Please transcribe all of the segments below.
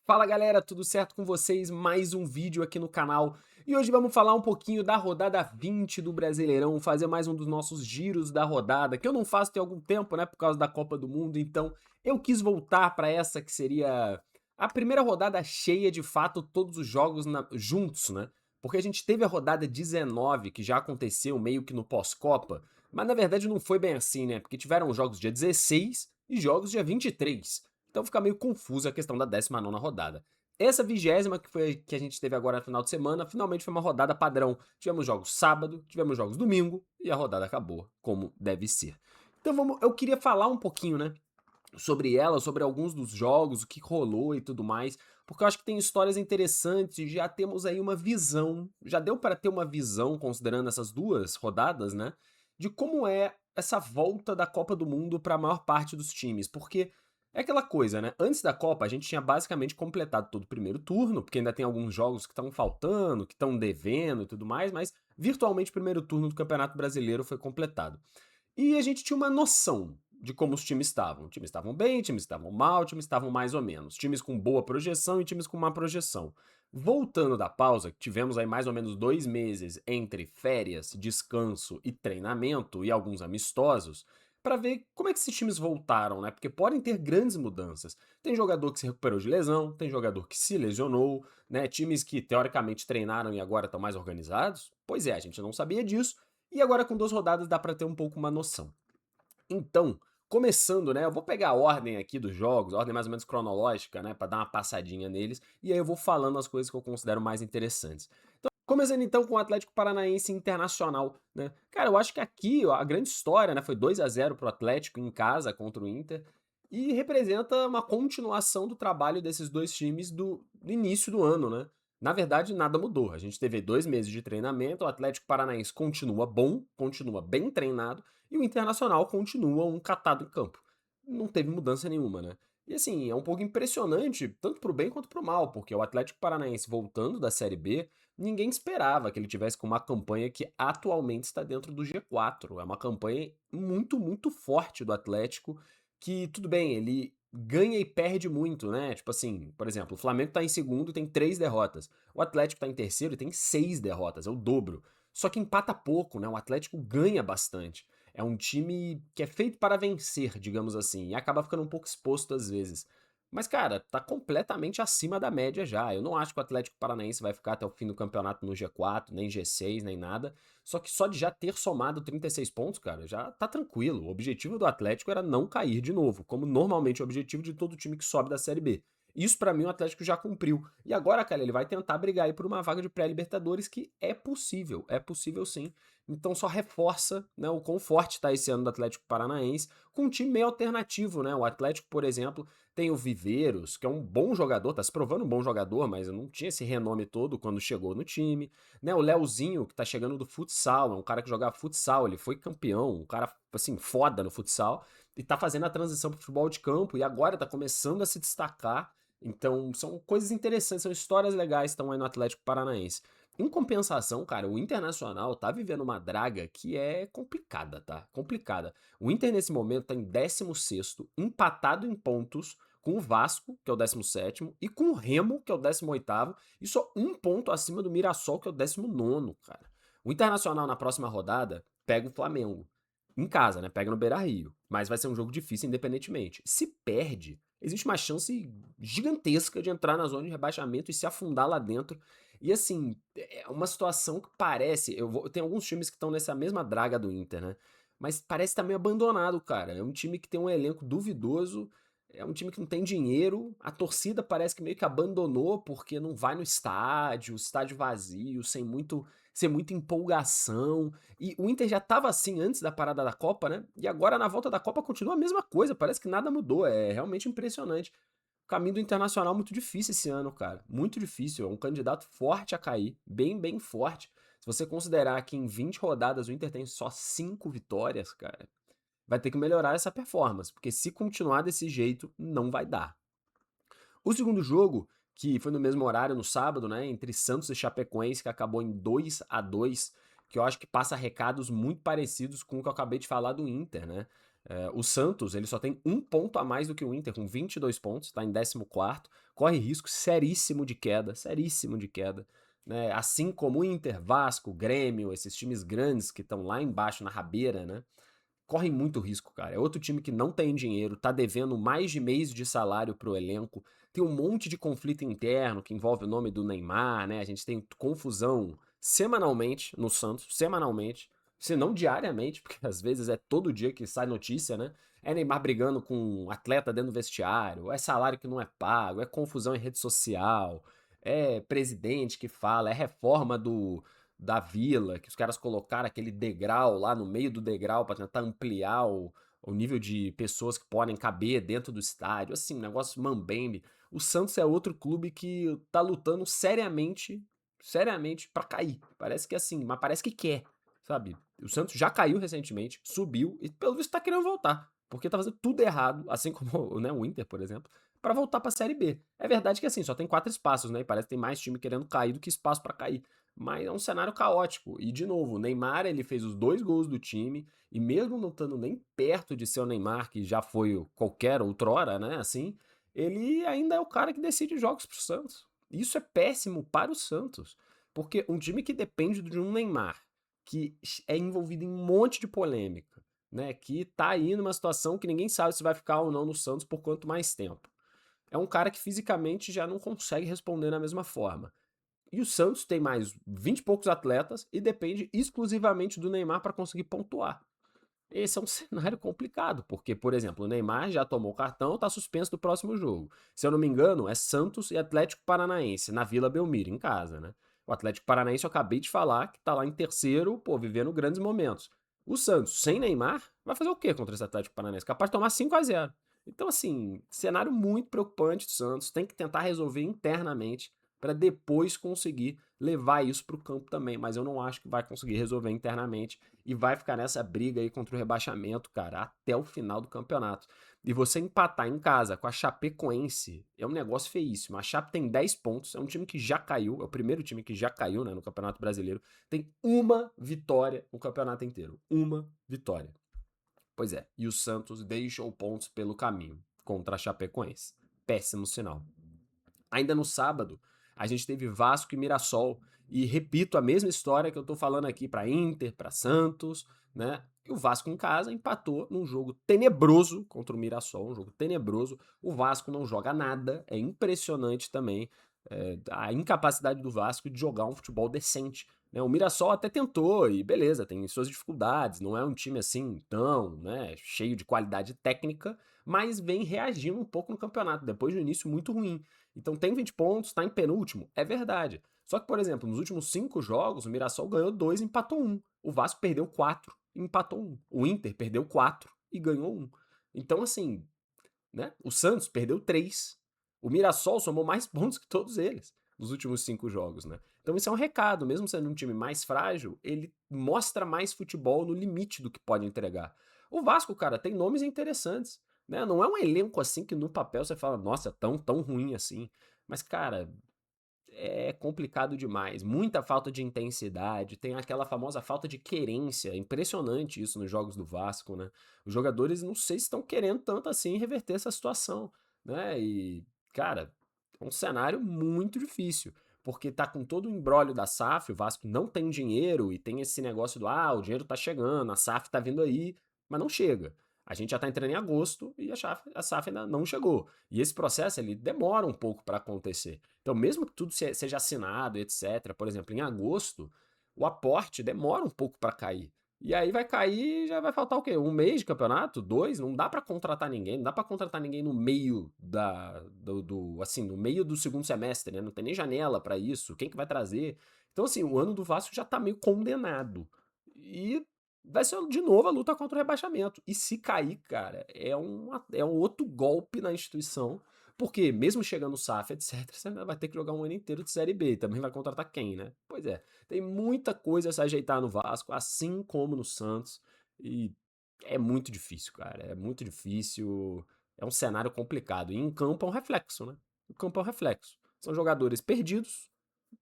Fala galera, tudo certo com vocês? Mais um vídeo aqui no canal e hoje vamos falar um pouquinho da rodada 20 do Brasileirão, fazer mais um dos nossos giros da rodada, que eu não faço tem algum tempo, né, por causa da Copa do Mundo, então eu quis voltar para essa que seria a primeira rodada cheia de fato, todos os jogos juntos, né? Porque a gente teve a rodada 19, que já aconteceu meio que no pós-Copa, mas na verdade não foi bem assim, né? Porque tiveram jogos dia 16 e jogos dia 23. Então fica meio confusa a questão da 19ª rodada. Essa 20ª que foi que a gente teve agora no final de semana, finalmente foi uma rodada padrão. Tivemos jogos sábado, tivemos jogos domingo e a rodada acabou, como deve ser. Então eu queria falar um pouquinho, né, sobre ela, sobre alguns dos jogos, o que rolou e tudo mais, porque eu acho que tem histórias interessantes e já temos aí uma visão, já deu para ter uma visão, considerando essas duas rodadas, né, de como é essa volta da Copa do Mundo para a maior parte dos times, porque é aquela coisa, né, antes da Copa a gente tinha basicamente completado todo o primeiro turno, porque ainda tem alguns jogos que estão faltando, que estão devendo e tudo mais, mas virtualmente o primeiro turno do Campeonato Brasileiro foi completado. E a gente tinha uma noção de como os times estavam. Times estavam bem, times estavam mal, times estavam mais ou menos. Times com boa projeção e times com má projeção. Voltando da pausa, que tivemos aí mais ou menos 2 meses entre férias, descanso e treinamento e alguns amistosos, para ver como é que esses times voltaram, né? Porque podem ter grandes mudanças. Tem jogador que se recuperou de lesão, tem jogador que se lesionou, né? Times que teoricamente treinaram e agora estão mais organizados. Pois é, a gente não sabia disso. E agora com 2 rodadas dá pra ter um pouco uma noção. Então, começando, né, eu vou pegar a ordem aqui dos jogos, a ordem mais ou menos cronológica, né, pra dar uma passadinha neles, e aí eu vou falando as coisas que eu considero mais interessantes. Então, começando então com o Atlético Paranaense Internacional, né. Cara, eu acho que aqui, ó, a grande história, né, foi 2-0 para o Atlético em casa contra o Inter, e representa uma continuação do trabalho desses 2 times do início do ano, né. Na verdade, nada mudou. A gente teve 2 meses de treinamento, o Atlético Paranaense continua bom, continua bem treinado, e o Internacional continua um catado em campo. Não teve mudança nenhuma, né. E assim, é um pouco impressionante, tanto para o bem quanto para o mal, porque o Atlético Paranaense voltando da Série B, ninguém esperava que ele tivesse com uma campanha que atualmente está dentro do G4. É uma campanha muito, muito forte do Atlético, que tudo bem, ele ganha e perde muito, né, tipo assim, por exemplo, o Flamengo tá em segundo e tem 3 derrotas, o Atlético tá em terceiro e tem 6 derrotas, é o dobro. Só que empata pouco, né, o Atlético ganha bastante. É um time que é feito para vencer, digamos assim, e acaba ficando um pouco exposto às vezes. Mas, cara, tá completamente acima da média já. Eu não acho que o Atlético Paranaense vai ficar até o fim do campeonato no G4, nem G6, nem nada. Só que só de já ter somado 36 pontos, cara, já tá tranquilo. O objetivo do Atlético era não cair de novo, como normalmente é o objetivo de todo time que sobe da Série B. Isso pra mim o Atlético já cumpriu. E agora, cara, ele vai tentar brigar aí por uma vaga de pré-Libertadores que é possível sim. Então só reforça, né, o quão forte tá esse ano do Atlético Paranaense, com um time meio alternativo, né? O Atlético, por exemplo, tem o Viveiros, que é um bom jogador, tá se provando um bom jogador, mas não tinha esse renome todo quando chegou no time, né? O Leozinho, que tá chegando do futsal, é um cara que jogava futsal, ele foi campeão, um cara, assim, foda no futsal, e tá fazendo a transição pro futebol de campo, e agora tá começando a se destacar. Então, são coisas interessantes, são histórias legais que estão aí no Atlético Paranaense. Em compensação, cara, o Internacional tá vivendo uma draga que é complicada, tá? Complicada. O Inter, nesse momento, tá em 16º, empatado em pontos com o Vasco, que é o 17º, e com o Remo, que é o 18º, e só um ponto acima do Mirassol, que é o 19º, cara. O Internacional, na próxima rodada, pega o Flamengo. Em casa, né? Pega no Beira-Rio. Mas vai ser um jogo difícil, independentemente. Se perde, existe uma chance gigantesca de entrar na zona de rebaixamento e se afundar lá dentro. E assim, é uma situação que parece. Tem alguns times que estão nessa mesma draga do Inter, né? Mas parece estar meio abandonado, cara. É um time que tem um elenco duvidoso, é um time que não tem dinheiro. A torcida parece que meio que abandonou porque não vai no estádio, estádio vazio, sem muita empolgação. E o Inter já estava assim antes da parada da Copa, né? E agora na volta da Copa continua a mesma coisa. Parece que nada mudou. É realmente impressionante. O caminho do Internacional é muito difícil esse ano, cara. Muito difícil. É um candidato forte a cair. Bem, bem forte. Se você considerar que em 20 rodadas o Inter tem só 5 vitórias, cara, vai ter que melhorar essa performance. Porque se continuar desse jeito, não vai dar. O segundo jogo, que foi no mesmo horário, no sábado, né, entre Santos e Chapecoense, que acabou em 2-2, que eu acho que passa recados muito parecidos com o que eu acabei de falar do Inter, né? O Santos, ele só tem 1 ponto a mais do que o Inter, com 22 pontos, tá em 14º, corre risco seríssimo de queda, né? Assim como o Inter, Vasco, Grêmio, esses times grandes que estão lá embaixo na rabeira, né? Correm muito risco, cara. É outro time que não tem dinheiro, tá devendo mais de mês de salário pro elenco, tem um monte de conflito interno que envolve o nome do Neymar, né? A gente tem confusão semanalmente no Santos, semanalmente, se não diariamente, porque às vezes é todo dia que sai notícia, né? É Neymar brigando com um atleta dentro do vestiário, é salário que não é pago, é confusão em rede social, é presidente que fala, é reforma da vila, que os caras colocaram aquele degrau lá no meio do degrau para tentar ampliar o nível de pessoas que podem caber dentro do estádio. Assim, um negócio mambembe. O Santos é outro clube que tá lutando seriamente para cair. Parece que assim, mas parece que quer, sabe? O Santos já caiu recentemente, subiu e pelo visto tá querendo voltar, porque tá fazendo tudo errado, assim como, né, o Inter, por exemplo, para voltar para a Série B. É verdade que assim, só tem 4 espaços, né? E parece que tem mais time querendo cair do que espaço para cair. Mas é um cenário caótico. E, de novo, o Neymar ele fez os 2 gols do time, e mesmo não estando nem perto de ser o Neymar, que já foi qualquer outrora, né? Assim, ele ainda é o cara que decide jogos pro Santos. Isso é péssimo para o Santos. Porque um time que depende de um Neymar, que é envolvido em um monte de polêmica, né? Que tá aí numa situação que ninguém sabe se vai ficar ou não no Santos por quanto mais tempo. É um cara que fisicamente já não consegue responder da mesma forma. E o Santos tem mais 20 e poucos atletas e depende exclusivamente do Neymar para conseguir pontuar. Esse é um cenário complicado, porque, por exemplo, o Neymar já tomou cartão, está suspenso do próximo jogo. Se eu não me engano, é Santos e Atlético Paranaense, na Vila Belmiro, em casa, né? O Atlético Paranaense eu acabei de falar que tá lá em terceiro, pô, vivendo grandes momentos. O Santos, sem Neymar, vai fazer o quê contra esse Atlético Paranaense? Capaz de tomar 5-0. Então, assim, cenário muito preocupante do Santos, tem que tentar resolver internamente para depois conseguir levar isso para o campo também, mas eu não acho que vai conseguir resolver internamente e vai ficar nessa briga aí contra o rebaixamento, cara, até o final do campeonato. E você empatar em casa com a Chapecoense é um negócio feíssimo. A Chape tem 10 pontos, é um time que já caiu, é o primeiro time que já caiu, né, no Campeonato Brasileiro. Tem uma vitória no campeonato inteiro. Uma vitória. Pois é, e o Santos deixou pontos pelo caminho contra a Chapecoense. Péssimo sinal. Ainda no sábado, a gente teve Vasco e Mirassol. E repito a mesma história que eu tô falando aqui para Inter, para Santos, né? E o Vasco em casa empatou num jogo tenebroso contra o Mirassol, um jogo tenebroso. O Vasco não joga nada, é impressionante também a incapacidade do Vasco de jogar um futebol decente. Né? O Mirassol até tentou e beleza, tem suas dificuldades, não é um time assim tão, né, cheio de qualidade técnica, mas vem reagindo um pouco no campeonato, depois de um início muito ruim. Então tem 20 pontos, tá em penúltimo, é verdade. Só que, por exemplo, nos últimos 5 jogos, o Mirassol ganhou 2 e empatou 1. O Vasco perdeu 4 e empatou 1. O Inter perdeu 4 e ganhou 1. Então, assim, né? O Santos perdeu 3. O Mirassol somou mais pontos que todos eles nos últimos 5 jogos, né? Então isso é um recado, mesmo sendo um time mais frágil, ele mostra mais futebol no limite do que pode entregar. O Vasco, cara, tem nomes interessantes, né? Não é um elenco assim que no papel você fala, nossa, tão ruim assim. Mas, cara, é complicado demais. Muita falta de intensidade, tem aquela famosa falta de querência. É impressionante isso nos jogos do Vasco, né? Os jogadores não sei se estão querendo tanto assim reverter essa situação, né? E, cara, é um cenário muito difícil, porque tá com todo o imbróglio da SAF, o Vasco não tem dinheiro e tem esse negócio do o dinheiro tá chegando, a SAF tá vindo aí, mas não chega. A gente já tá entrando em agosto e a SAF ainda não chegou. E esse processo ele demora um pouco para acontecer. Então, mesmo que tudo seja assinado, etc., por exemplo, em agosto, o aporte demora um pouco para cair. E aí vai cair e já vai faltar o quê? Um mês de campeonato? 2? Não dá para contratar ninguém, não dá para contratar ninguém no meio assim, no meio do segundo semestre, né? Não tem nem janela para isso. Quem que vai trazer? Então, assim, o ano do Vasco já tá meio condenado. E vai ser de novo a luta contra o rebaixamento. E se cair, cara, é um outro golpe na instituição, porque mesmo chegando o SAF, etc., você ainda vai ter que jogar um ano inteiro de Série B. Também vai contratar quem, né? Pois é, tem muita coisa a se ajeitar no Vasco, assim como no Santos. E é muito difícil, cara. É muito difícil. É um cenário complicado. E em campo é um reflexo, né? O campo é um reflexo. São jogadores perdidos,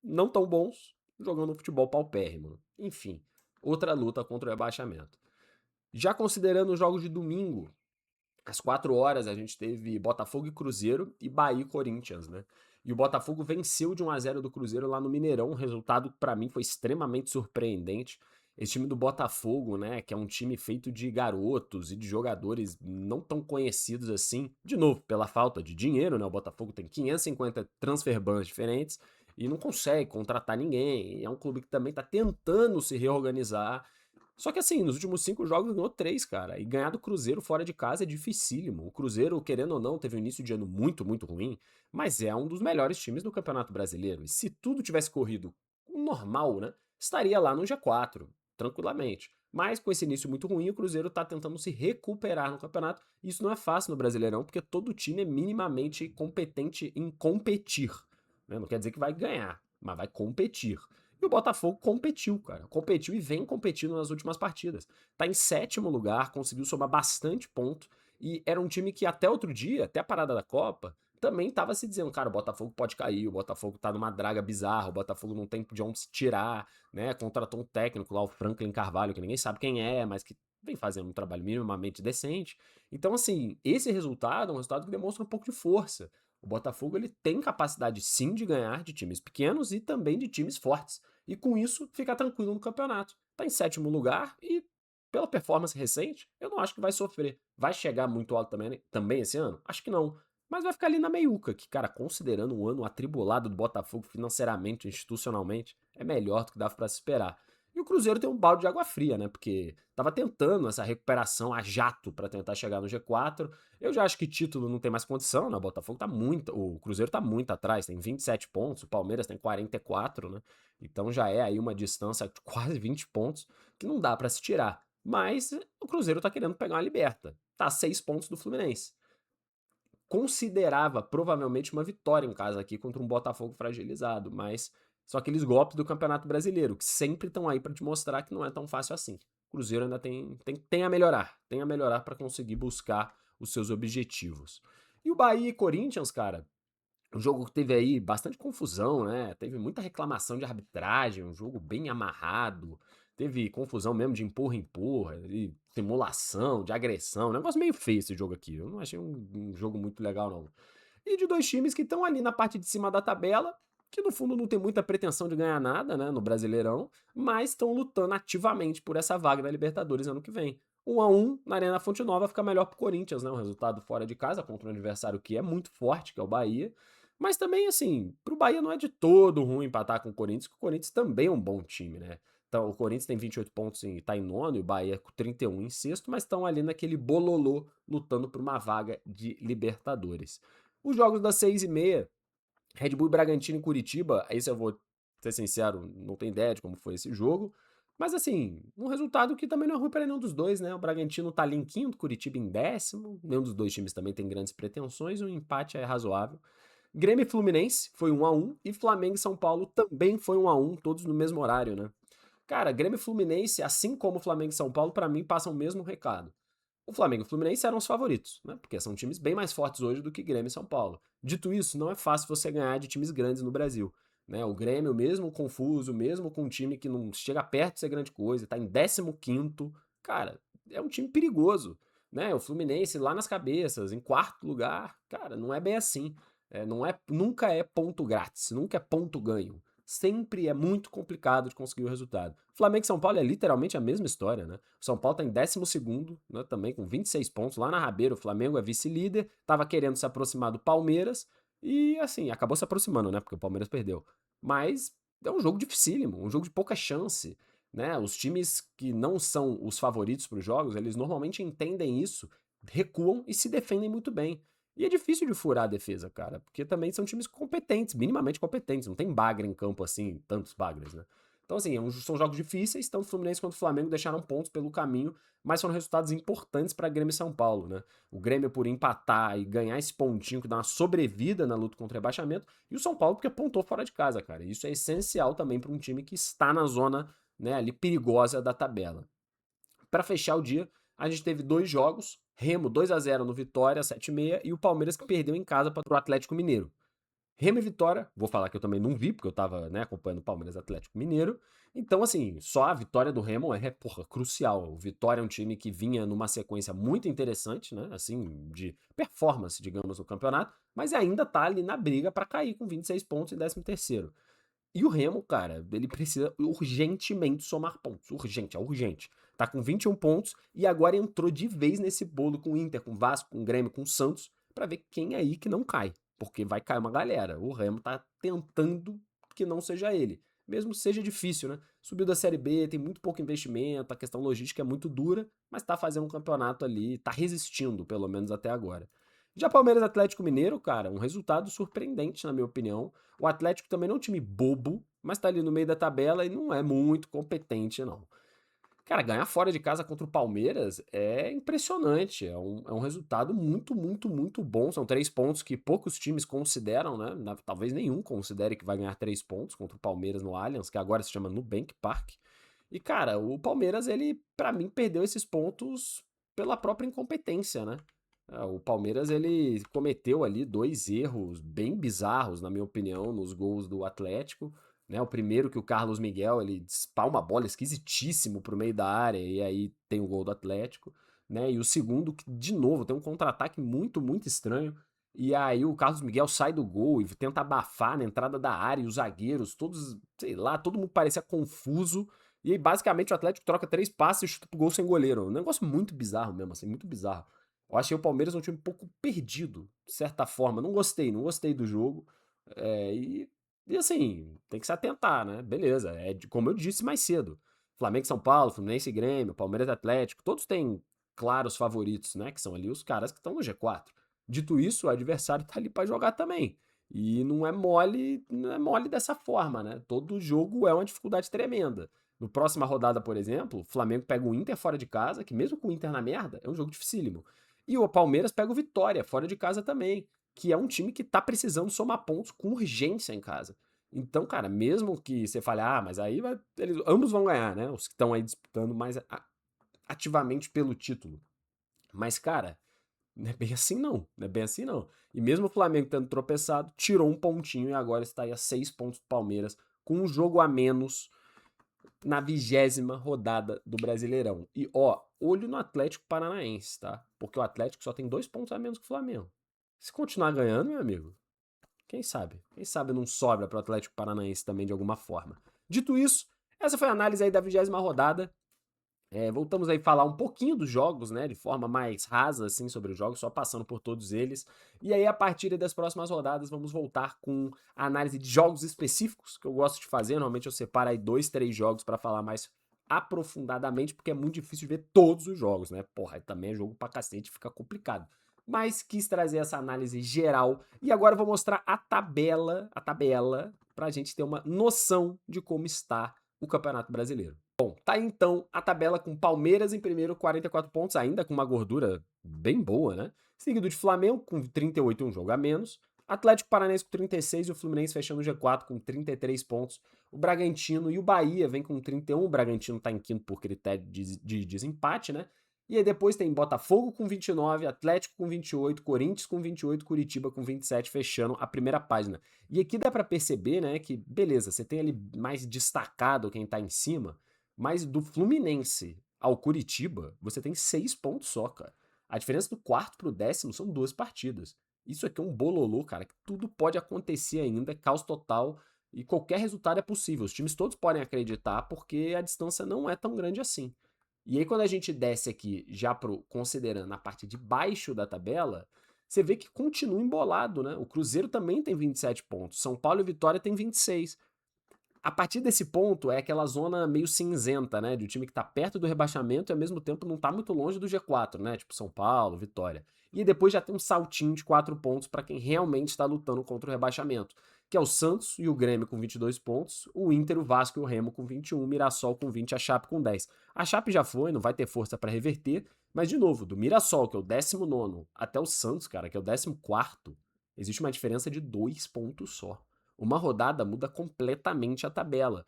não tão bons, jogando um futebol paupérrimo. Enfim, outra luta contra o rebaixamento. Já considerando os jogos de domingo, às 4 horas a gente teve Botafogo e Cruzeiro e Bahia e Corinthians, né? E o Botafogo venceu de 1-0 do Cruzeiro lá no Mineirão, um resultado que pra mim foi extremamente surpreendente. Esse time do Botafogo, né, que é um time feito de garotos e de jogadores não tão conhecidos assim, de novo, pela falta de dinheiro, né? O Botafogo tem 550 transfer bans diferentes e não consegue contratar ninguém. É um clube que também tá tentando se reorganizar. Só que assim, nos últimos 5 jogos ganhou 3, cara. E ganhar do Cruzeiro fora de casa é dificílimo. O Cruzeiro, querendo ou não, teve um início de ano muito, muito ruim, mas é um dos melhores times do Campeonato Brasileiro. E se tudo tivesse corrido normal, né, estaria lá no G4, tranquilamente. Mas com esse início muito ruim, o Cruzeiro tá tentando se recuperar no campeonato. E isso não é fácil no Brasileirão, porque todo time é minimamente competente em competir, né? Não quer dizer que vai ganhar, mas vai competir. E o Botafogo competiu, cara. Competiu e vem competindo nas últimas partidas. Tá em sétimo lugar, conseguiu somar bastante ponto. E era um time que até outro dia, até a parada da Copa, também tava se dizendo, cara, o Botafogo pode cair, o Botafogo tá numa draga bizarra, o Botafogo não tem de onde se tirar, né? Contratou um técnico lá, o Franklin Carvalho, que ninguém sabe quem é, mas que vem fazendo um trabalho minimamente decente. Então, assim, esse resultado é um resultado que demonstra um pouco de força. O Botafogo ele tem capacidade sim de ganhar de times pequenos e também de times fortes. E com isso, ficar tranquilo no campeonato. Tá em sétimo lugar e, pela performance recente, eu não acho que vai sofrer. Vai chegar muito alto também, também esse ano? Acho que não. Mas vai ficar ali na meiuca, que, cara, considerando um ano atribulado do Botafogo financeiramente, institucionalmente, é melhor do que dava pra se esperar. E o Cruzeiro tem um balde de água fria, né? Porque tava tentando essa recuperação a jato para tentar chegar no G4. Eu já acho que título não tem mais condição, né? O Botafogo tá muito, o Cruzeiro tá muito atrás, tem 27 pontos, o Palmeiras tem 44, né? Então já é aí uma distância de quase 20 pontos que não dá para se tirar. Mas o Cruzeiro tá querendo pegar uma liberta. Tá a 6 pontos do Fluminense. Considerava provavelmente uma vitória em casa aqui contra um Botafogo fragilizado, mas são aqueles golpes do Campeonato Brasileiro que sempre estão aí para te mostrar que não é tão fácil assim. O Cruzeiro ainda tem a melhorar para conseguir buscar os seus objetivos. E o Bahia e Corinthians, cara, um jogo que teve aí bastante confusão, né? Teve muita reclamação de arbitragem, um jogo bem amarrado. Teve confusão mesmo de empurra-empurra, de simulação, de agressão. Um negócio meio feio esse jogo aqui. Eu não achei um jogo muito legal, não. E de dois times que estão ali na parte de cima da tabela, que no fundo não tem muita pretensão de ganhar nada, né, no Brasileirão, mas estão lutando ativamente por essa vaga da Libertadores ano que vem. 1-1 na Arena Fonte Nova fica melhor pro Corinthians, né? Um resultado fora de casa contra um adversário que é muito forte, que é o Bahia. Mas também, assim, pro Bahia não é de todo ruim empatar com o Corinthians, porque o Corinthians também é um bom time, né? Então, o Corinthians tem 28 pontos e tá em nono, e o Bahia com 31 em sexto, mas estão ali naquele bololô lutando por uma vaga de Libertadores. Os jogos das 6h30, Red Bull, Bragantino e Curitiba, esse eu vou ser sincero, não tenho ideia de como foi esse jogo. Mas assim, um resultado que também não é ruim para nenhum dos dois, né? O Bragantino tá ali em quinto, Curitiba em décimo. Nenhum dos dois times também tem grandes pretensões, um empate é razoável. Grêmio e Fluminense foi 1-1 e Flamengo e São Paulo também foi 1-1, todos no mesmo horário, né? Cara, Grêmio e Fluminense, assim como Flamengo e São Paulo, pra mim passam o mesmo recado. O Flamengo e o Fluminense eram os favoritos, né? Porque são times bem mais fortes hoje do que Grêmio e São Paulo. Dito isso, não é fácil você ganhar de times grandes no Brasil, né? O Grêmio, mesmo confuso, mesmo com um time que não chega perto de ser grande coisa, tá em 15º, cara, é um time perigoso, né? O Fluminense lá nas cabeças, em quarto lugar, cara, não é bem assim. Não é, nunca é ponto grátis, nunca é ponto ganho. Sempre é muito complicado de conseguir o resultado. Flamengo e São Paulo é literalmente a mesma história, né? O São Paulo tá em 12º, né, também com 26 pontos lá na rabeira. O Flamengo é vice-líder, tava querendo se aproximar do Palmeiras e, assim, acabou se aproximando, né? Porque o Palmeiras perdeu. Mas é um jogo dificílimo, um jogo de pouca chance, né? Os times que não são os favoritos para os jogos, eles normalmente entendem isso, recuam e se defendem muito bem. E é difícil de furar a defesa, cara, porque também são times competentes, minimamente competentes. Não tem bagre em campo assim, tantos bagres, né? Então, assim, são jogos difíceis. Tanto o Fluminense quanto o Flamengo deixaram pontos pelo caminho, mas foram resultados importantes para Grêmio e São Paulo, né? O Grêmio por empatar e ganhar esse pontinho que dá uma sobrevida na luta contra o rebaixamento, e o São Paulo porque pontou fora de casa, cara. Isso é essencial também para um time que está na zona, né, ali perigosa da tabela. Para fechar o dia, a gente teve dois jogos, Remo 2-0 no Vitória, 7h30, e o Palmeiras que perdeu em casa para o Atlético Mineiro. Remo e Vitória, vou falar que eu também não vi, porque eu tava, né, acompanhando o Palmeiras Atlético Mineiro. Então, assim, só a vitória do Remo porra, crucial. O Vitória é um time que vinha numa sequência muito interessante, né, assim, de performance, digamos, no campeonato, mas ainda tá ali na briga pra cair com 26 pontos em 13º. E o Remo, cara, ele precisa urgentemente somar pontos. Urgente, é urgente. Tá com 21 pontos e agora entrou de vez nesse bolo com o Inter, com o Vasco, com o Grêmio, com o Santos, pra ver quem aí que não cai. Porque vai cair uma galera. O Remo tá tentando que não seja ele. Mesmo que seja difícil, né? Subiu da Série B, tem muito pouco investimento, a questão logística é muito dura, mas tá fazendo um campeonato ali, tá resistindo, pelo menos até agora. Já Palmeiras e Atlético Mineiro, cara, um resultado surpreendente, na minha opinião. O Atlético também não é um time bobo, mas tá ali no meio da tabela e não é muito competente, não. Cara, ganhar fora de casa contra o Palmeiras é impressionante. É um resultado muito, muito, muito bom. São 3 pontos que poucos times consideram, né? Talvez nenhum considere que vai ganhar 3 pontos contra o Palmeiras no Allianz, que agora se chama Nubank Park. E, cara, o Palmeiras, ele, pra mim, perdeu esses pontos pela própria incompetência, né? O Palmeiras, ele cometeu ali 2 erros bem bizarros, na minha opinião, nos gols do Atlético, né? O primeiro que o Carlos Miguel, ele espalma a bola esquisitíssimo pro meio da área e aí tem o gol do Atlético, né? E o segundo que, de novo, tem um contra-ataque muito, muito estranho. E aí o Carlos Miguel sai do gol e tenta abafar na entrada da área e os zagueiros, todos, sei lá, todo mundo parecia confuso. E aí, basicamente, o Atlético troca 3 passes e chuta pro gol sem goleiro. Um negócio muito bizarro mesmo, assim, muito bizarro. Eu achei o Palmeiras um time um pouco perdido, de certa forma. Não gostei do jogo. E assim, tem que se atentar, né? Beleza, como eu disse mais cedo. Flamengo e São Paulo, Fluminense e Grêmio, Palmeiras e Atlético, todos têm claros favoritos, né? Que são ali os caras que estão no G4. Dito isso, o adversário tá ali pra jogar também. E não é mole dessa forma, né? Todo jogo é uma dificuldade tremenda. No próxima rodada, por exemplo, o Flamengo pega o Inter fora de casa, que mesmo com o Inter na merda, é um jogo dificílimo. E o Palmeiras pega o Vitória fora de casa também, que é um time que tá precisando somar pontos com urgência em casa. Então, cara, mesmo que você fale, mas aí ambos vão ganhar, né? Os que estão aí disputando mais ativamente pelo título. Mas, cara, não é bem assim não, não é bem assim não. E mesmo o Flamengo tendo tropeçado, tirou um pontinho e agora está aí a 6 pontos do Palmeiras, com um jogo a menos na 20ª rodada do Brasileirão. E ó, olho no Atlético Paranaense, tá? Porque o Atlético só tem 2 pontos a menos que o Flamengo. Se continuar ganhando, meu amigo, quem sabe? Quem sabe não sobra para o Atlético Paranaense também de alguma forma. Dito isso, essa foi a análise aí da 20ª rodada. Voltamos aí a falar um pouquinho dos jogos, né, de forma mais rasa, assim, sobre os jogos, só passando por todos eles. E aí, a partir das próximas rodadas, vamos voltar com a análise de jogos específicos, que eu gosto de fazer. Normalmente eu separo aí 2, 3 jogos para falar mais aprofundadamente, porque é muito difícil de ver todos os jogos, né? Porra, também é jogo pra cacete, fica complicado. Mas quis trazer essa análise geral e agora eu vou mostrar a tabela, pra gente ter uma noção de como está o Campeonato Brasileiro. Bom, tá aí então a tabela com Palmeiras em primeiro, 44 pontos, ainda com uma gordura bem boa, né? Seguido de Flamengo com 38, um jogo a menos. Atlético Paranaense com 36 e o Fluminense fechando o G4 com 33 pontos. O Bragantino e o Bahia vem com 31. O Bragantino tá em quinto por critério de desempate, né? E aí depois tem Botafogo com 29, Atlético com 28, Corinthians com 28, Curitiba com 27, fechando a primeira página. E aqui dá pra perceber, né, que beleza, você tem ali mais destacado quem tá em cima, mas do Fluminense ao Curitiba, você tem 6 pontos só, cara. A diferença do quarto pro décimo são 2 partidas. Isso aqui é um bololô, cara, que tudo pode acontecer ainda, é caos total e qualquer resultado é possível. Os times todos podem acreditar porque a distância não é tão grande assim. E aí quando a gente desce aqui já considerando a parte de baixo da tabela, você vê que continua embolado, né? O Cruzeiro também tem 27 pontos, São Paulo e Vitória tem 26. A partir desse ponto é aquela zona meio cinzenta, né? De um time que tá perto do rebaixamento e ao mesmo tempo não tá muito longe do G4, né? Tipo São Paulo, Vitória. E depois já tem um saltinho de 4 pontos para quem realmente está lutando contra o rebaixamento, que é o Santos e o Grêmio com 22 pontos, o Inter, o Vasco e o Remo com 21, o Mirassol com 20, a Chape com 10. A Chape já foi, não vai ter força para reverter, mas de novo, do Mirassol, que é o 19º, até o Santos, cara, que é o 14º, existe uma diferença de 2 pontos só. Uma rodada muda completamente a tabela.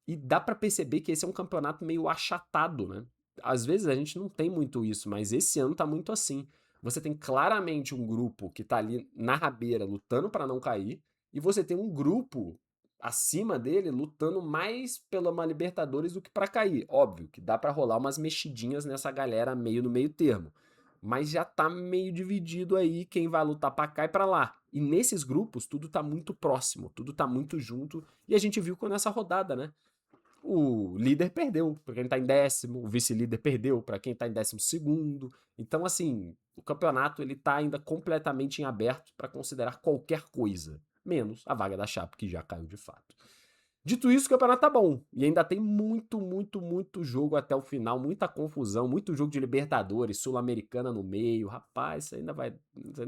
E dá pra perceber que esse é um campeonato meio achatado, né? Às vezes a gente não tem muito isso, mas esse ano tá muito assim. Você tem claramente um grupo que tá ali na rabeira lutando pra não cair, e você tem um grupo acima dele lutando mais pela uma Libertadores do que pra cair. Óbvio que dá pra rolar umas mexidinhas nessa galera meio no meio termo, mas já tá meio dividido aí quem vai lutar pra cá e pra lá. E nesses grupos tudo tá muito próximo, tudo tá muito junto, e a gente viu com nessa rodada, né? O líder perdeu para quem tá em décimo, o vice-líder perdeu para quem tá em 12º. Então, assim, o campeonato ele tá ainda completamente em aberto para considerar qualquer coisa, menos a vaga da Chape, que já caiu de fato. Dito isso, o campeonato tá bom. E ainda tem muito, muito, muito jogo até o final, muita confusão, muito jogo de Libertadores, Sul-Americana no meio. Rapaz, isso ainda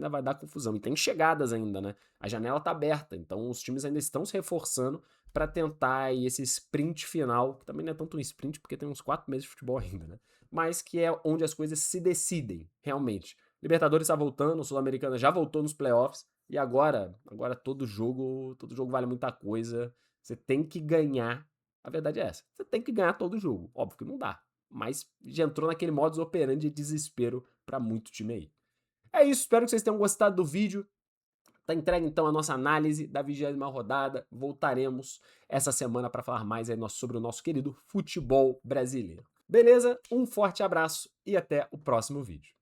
vai dar confusão. E tem chegadas ainda, né? A janela tá aberta, então os times ainda estão se reforçando para tentar aí esse sprint final, que também não é tanto um sprint, porque tem uns 4 meses de futebol ainda, né? Mas que é onde as coisas se decidem, realmente. Libertadores tá voltando, Sul-Americana já voltou nos playoffs, e agora todo jogo vale muita coisa. Você tem que ganhar. A verdade é essa. Você tem que ganhar todo jogo. Óbvio que não dá. Mas já entrou naquele modus operandi de desespero para muito time aí. É isso. Espero que vocês tenham gostado do vídeo. Tá entregue então a nossa análise da 20ª rodada. Voltaremos essa semana para falar mais aí sobre o nosso querido futebol brasileiro. Beleza? Um forte abraço e até o próximo vídeo.